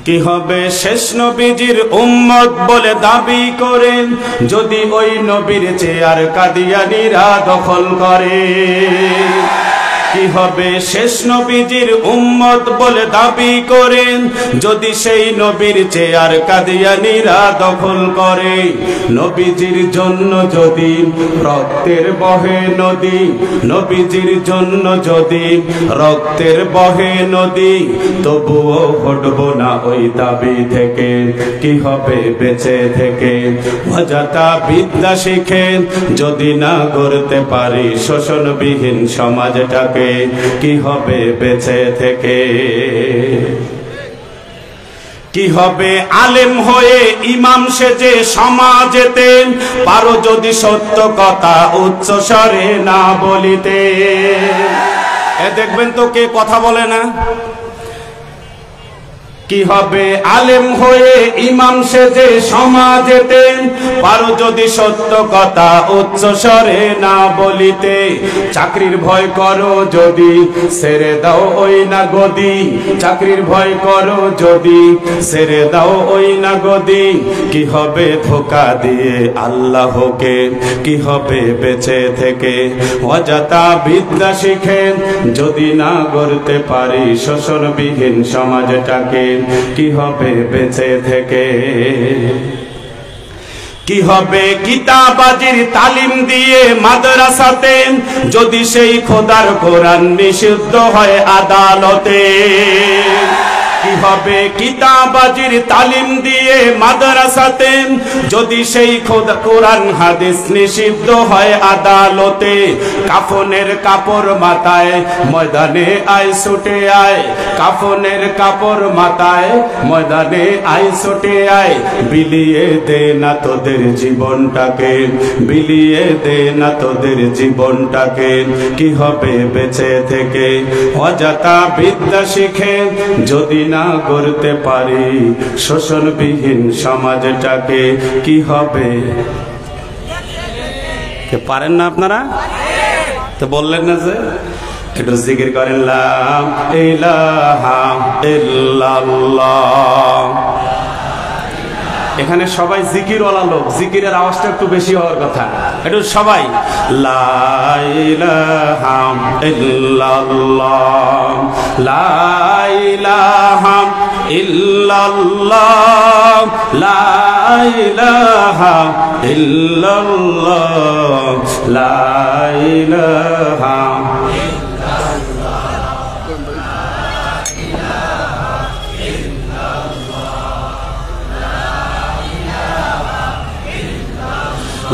কি হবে শেষ নবীজির উম্মত বলে দাবি করেন যদি ওই নবীর চেয়ার কাদিয়ানীরা দখল করে। কি হবে শেষ নবীজির উম্মত বলে দাবি করেন যদি সেই নবীর চেয়ার কাদিয়ানীরা দখল করে। নবীজির জন্য যদি রক্তের বহে নদী, নবীজির জন্য যদি রক্তের বহে নদী, তবুও হটব না ওই দাবি থেকে। কি হবে বেঁচে থেকে অযথা বিদ্যা শিখে যদি না গড়তে পারি শোষণবিহীন সমাজটাকে। কি হবে বেঁচে থেকে? কি হবে আলেম হয়ে ইমাম সেজে সমাজেতে পারো যদি সত্য কথা উচ্চ স্বরে না বলিতে। এ দেখবেন তো কে কথা বলে না। কি হবে আলেম হয়ে ইমাম সেজে সমাজেতে পারো যদি সত্য কথা উচ্চ স্বরে না বলিতে। চাকরির ভয় করো যদি ছেড়ে দাও ওই না গদি, চাকরির ভয় করো যদি ছেড়ে দাও ওই না গদি। কি হবে ধোঁকা দিয়ে আল্লাহকে, কি হবে বেঁচে থেকে অযথা বিদ্যা শিখে যদি না গড়তে পারি শোষণবিহীন সমাজটাকে। কি হবে বেঁচে থেকে? কি হবে কিতাবাজির তালিম দিয়ে মাদ্রাসাতে যদি সেই খোদার কোরআন নিষিদ্ধ হয় আদালতে। কি হবে কিতাবাজির তালিম দিয়ে মাদ্রাসাতে যদি সেই খোদা কোরআন হাদিস নিষিদ্ধ হয় আদালতে। কাফনের কাপড় মাথায় ময়দানে আয় ছুটে আয়, কাফনের কাপড় মাথায় ময়দানে আয় ছুটে আয়। বিলিয়ে দে না তোদের জীবনটাকে, বিলিয়ে দে না তোদের জীবনটাকে। কি হবে বেঁচে থেকে অযথা বিদ্যা শিখে যদি না করতে পারি শোষণবিহীন সমাজটাকে। কি হবে? কে পারেন না আপনারা? তো বললেন না যে একটু জিকির করেন লা ইলাহা ইল্লাল্লাহ। এখানে সবাই জিকিরওয়ালা লোক, জিকিরের আওয়াজটা একটু বেশি হওয়ার কথা। একটু সবাই লা ইলাহা ইল্লাল্লাহ, লা ইলাহা ইল্লাল্লাহ, লা ইলাহা ইল্লাল্লাহ, লা ইলাহা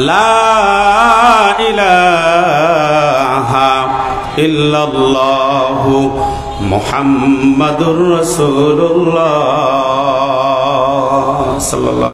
লা ইলাহা ইল্লাল্লাহু মুহাম্মাদুর রাসূলুল্লাহ সাল্লাল্লাহু